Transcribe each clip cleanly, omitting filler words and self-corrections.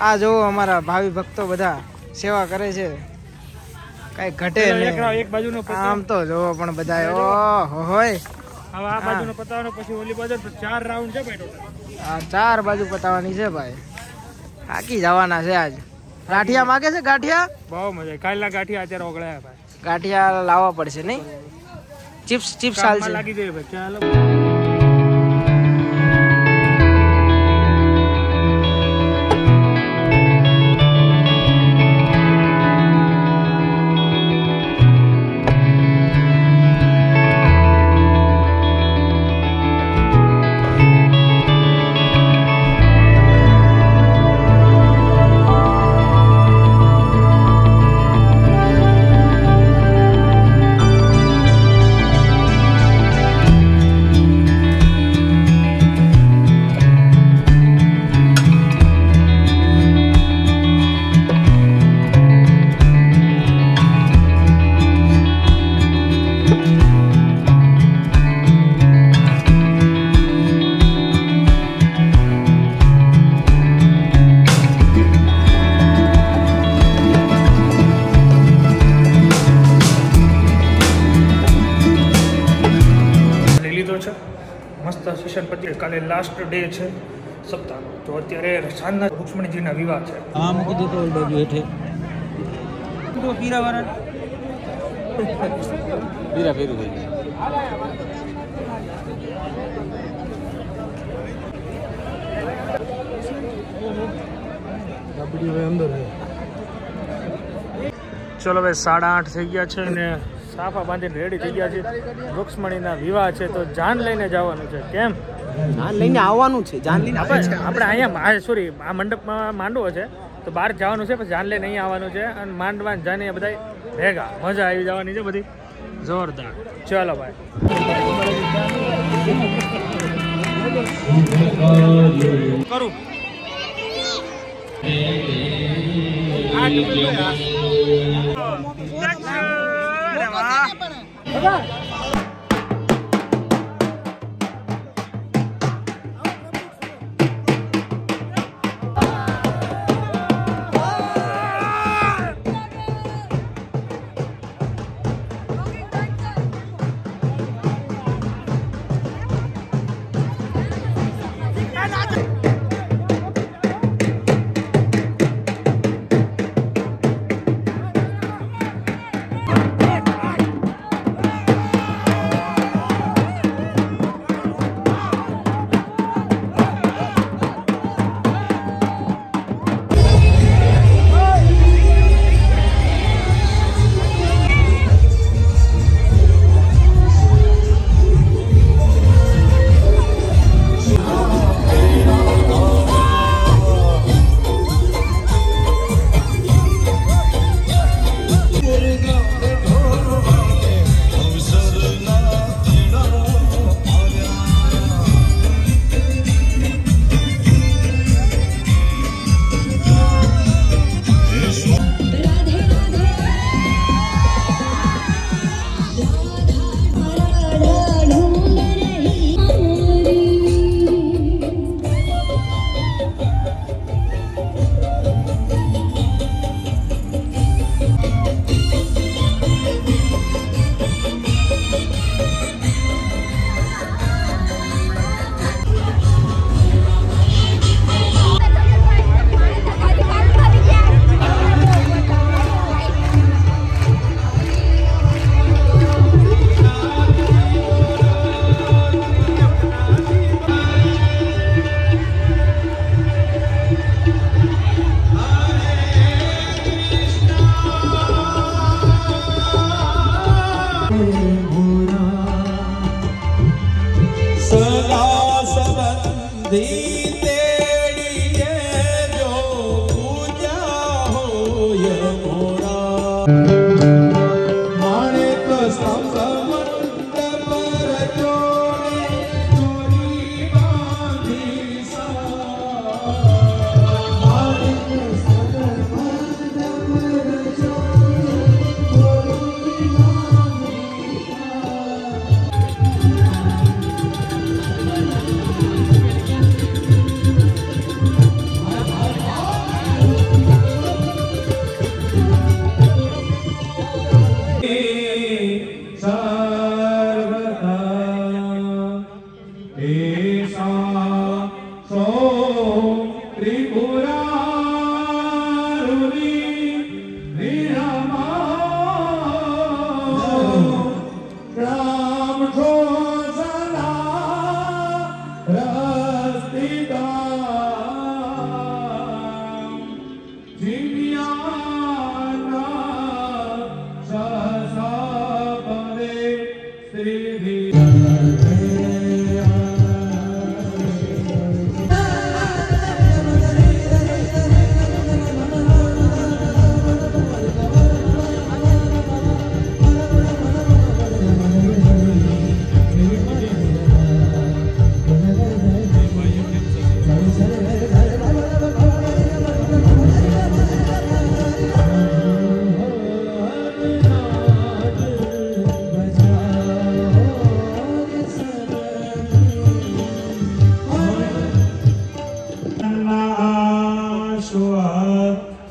આ જો અમારા ભાવિ ભક્તો બધા સેવા કરે છે, કઈ ઘટે નહીં. એક બાજુનો આમ તો જોવો પણ બધા ઓહો હોય. હવે આ બાજુનો પતાવવાનો પછી ઓલી બાજુ 4 રાઉન્ડ છે ભાઈ ટોટલ. આ 4 બાજુ પતાવવાની છે ભાઈ. થાકી જવાના છે આજ. ગાંઠિયા માગે છે ગાંઠિયા? બહુ મજા. કાલના ગાંઠિયા અત્યારે ઓગળ્યા ભાઈ. ગાંઠિયા લાવવા પડશે નહીં? ચિપ્સ હાલ છે. લાગી જાય ભાઈ. ચાલો મસ્ત સેશન પછી કાલે લાસ્ટ ડે છે સપ્તાહનો. તો અત્યારે સાંજના રૂક્ષ્મણીજીના વિવાહ છે. આમ કીધું તો બાજુ હેઠે તો પીરાવાળા પીરા ફેરું થઈ જાય. ચલો ભાઈ 8:30 થઈ ગયા છે ને સાફા બાંધીને રેડી થઈ ગયા છે. રૂક્ષ્મણીના વિવાહ છે તો જાન લઈને જવાનું છે. કેમ? જાન લઈને આવવાનું છે. જાન લઈને આપણે અહીંયા સોરી આ મંડપમાં માંડવો છે તો બહાર જવાનું છે, પછી જાન લઈને અહીંયા આવવાનું છે અને માંડવા જાને બધા ભેગા મજા આવી જવાની છે બધી જોરદાર. ચલો ભાઈ. કરું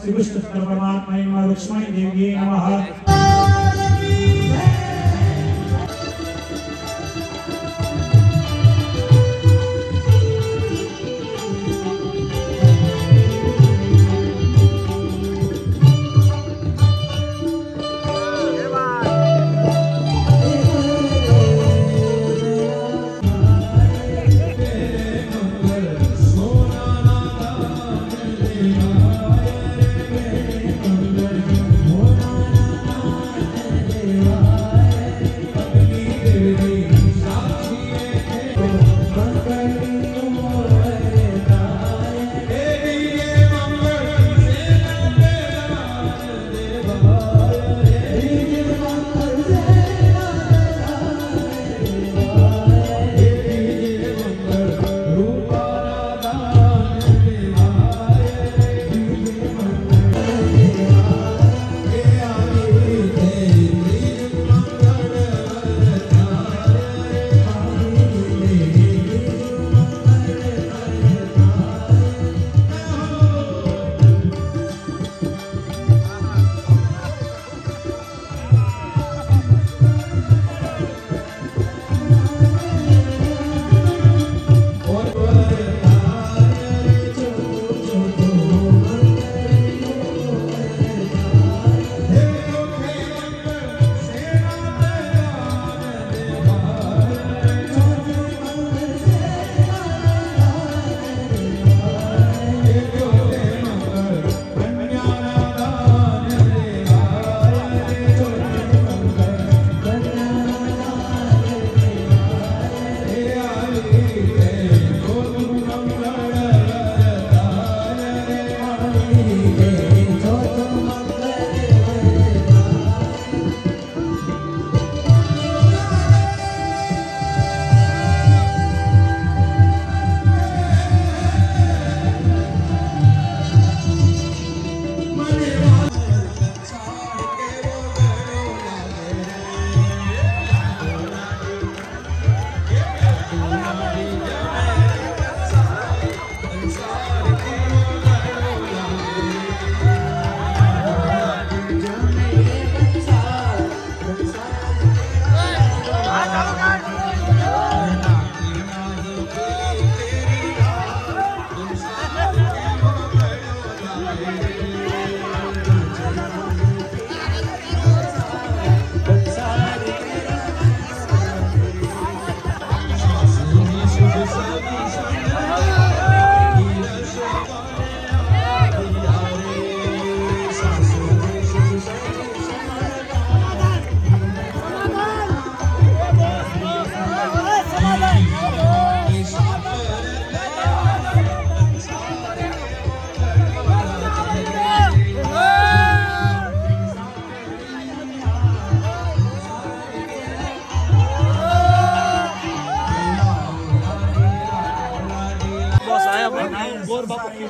श्री विष्णु परमात्मा लक्ष्मणी देवी नमः।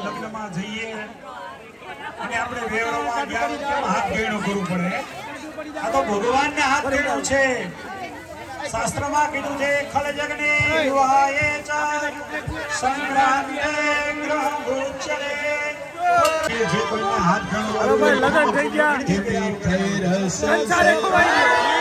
લગ્નમાં જઈએ અને આપણે વેવડવા ગયા કેમ હાથ ગેણો કરવું પડે? આ તો ભગવાનને હાથ ગેણો છે. શાસ્ત્રમાં કીધું છે ખલ જગને યુવાએ ચ સંગ્રામ્ય ગ્રહ વૃક્ષરે. જે કોઈને હાથ ગેણો બરોબર લગન થઈ ગયા. સંસારે ખોવાઈ ગયા.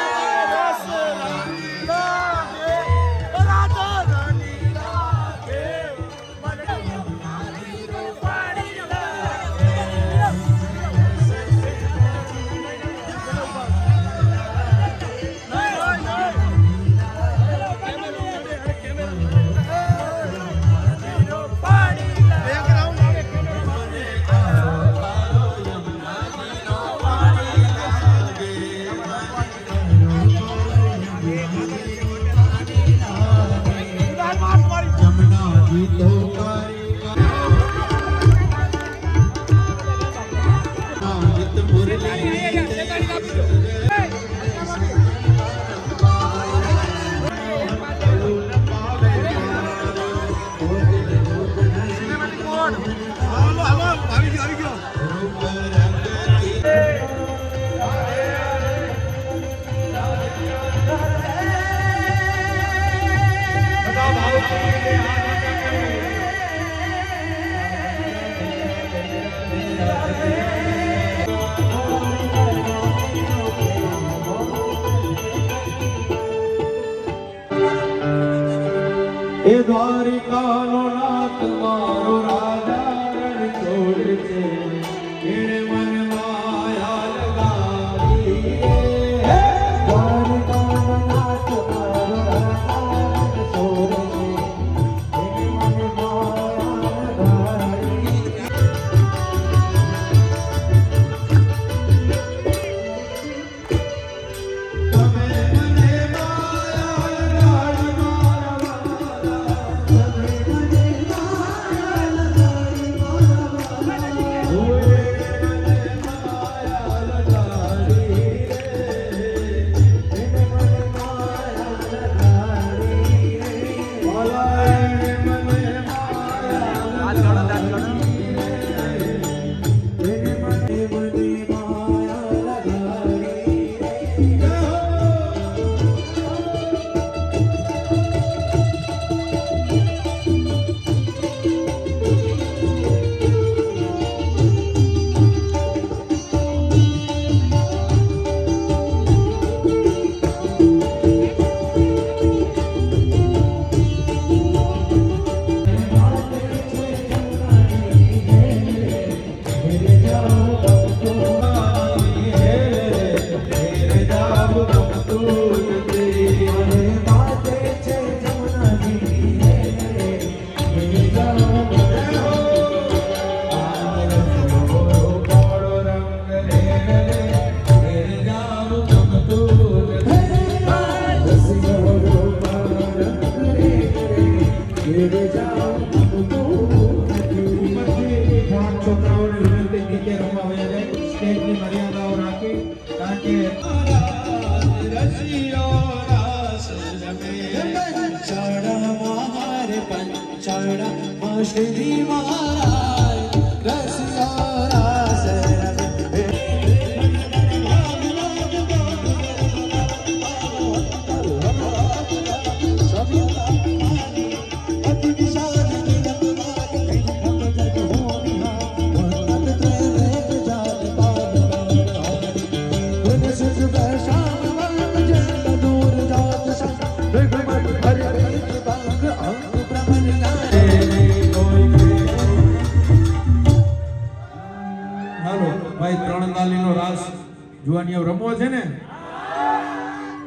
જુવાનીઓ રમવો છે ને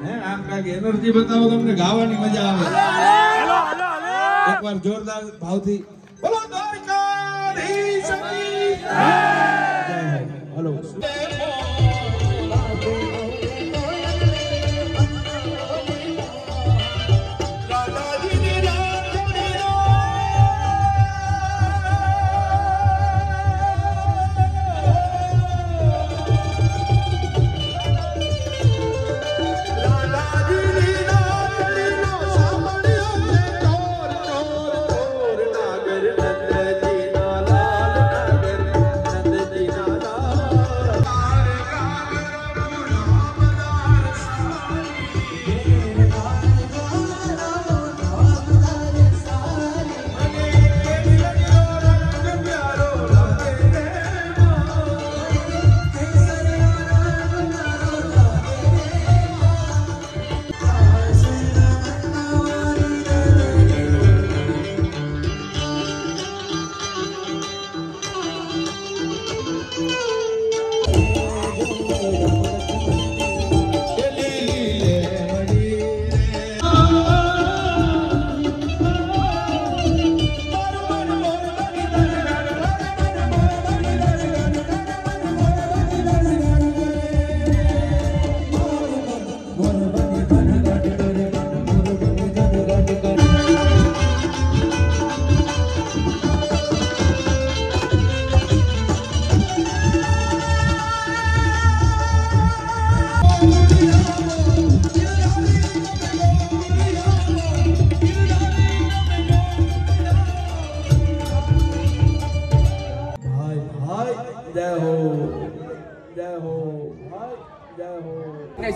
હે આમ કાંઈક એનર્જી બતાવો તમને ગાવાની મજા આવે એકવાર જોરદાર ભાવથી બોલો દ્વારકાધીશ કી જય હલો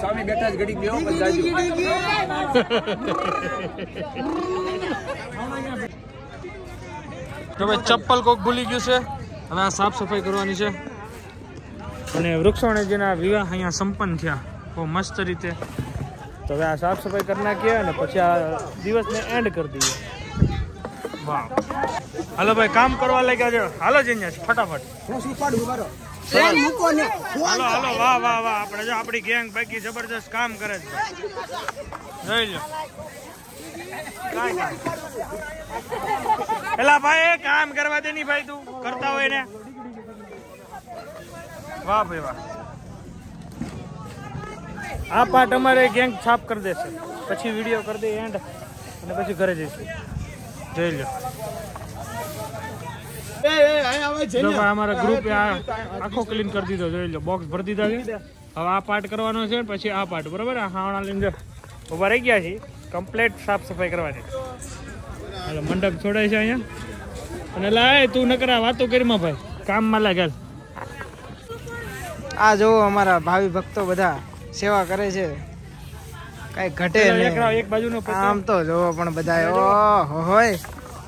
સ્વામી બેઠા જ ઘડી બેહો પણ જાજો તો ભાઈ ચપ્પલ કોક ભૂલી ગયું છે હવે આ સાફ સફાઈ કરવાની છે અને વૃક્ષોણજીના વિવાહ અહીંયા સંપન્ન થયા બહુ મસ્ત રીતે તો હવે આ સાફ સફાઈ કરી નાખીએ અને પછી આ દિવસને એન્ડ કરી દઈએ વાહ હાલો ભાઈ કામ કરવા લાગ્યા છે. હાલો જઈને ફટાફટ. હાલો હાલો વાહ વાહ વાહ. આપણે જો આપણી ગેંગ બાકી જબરજસ્ત કામ કરે છે. જોઈ લો પેલા ભાઈ કામ કરવા દે ની ભાઈ તું કરતા હોય ને. વાહ ભાઈ વાહ. આ પાર્ટ અમારે ગેંગ છાપ કરી દેશે પછી વિડીયો કરી દે એન્ડ અને પછી ઘરે જઈશું. જોઈ લો અમારા ગ્રુપે આખો ક્લીન કરી દીધો. જોઈ લો બોક્સ ભરી દીધા છે. હવે આ પાર્ટ કરવાનો છે પછી આ પાર્ટ બરોબર. હાવણા લઈને ઉભા રહી ગયા છીએ. કમ્પ્લીટ સાફ સફાઈ કરવાની. હાલો મંડપ છોડાય છે અહીંયા. અને લાય તું નકરા વાતો કરીમાં ભાઈ કામમાં લાગે. આ જોવો અમારા ભાવિ ભક્તો બધા સેવા કરે છે. કઈ ઘટે નહીં. એક બાજુનો આમ તો જોવો પણ બધા ઓહો હોય.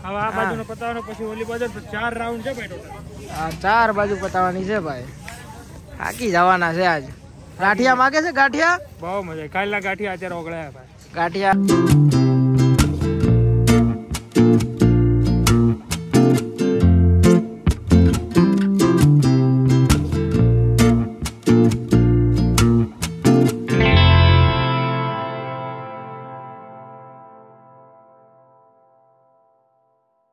હવે આ બાજુનો પતાવવાનો પછી ઓલી બાજુ 4 રાઉન્ડ છે ભાઈ ટોટલ. આ 4 બાજુ પતાવવાની છે ભાઈ. થાકી જવાના છે આજ. ગાંઠિયા માગે છે ગાંઠિયા. બહુ મજા. કાલના ગાંઠિયા અત્યારે ઓગળ્યા ભાઈ. ગાંઠિયા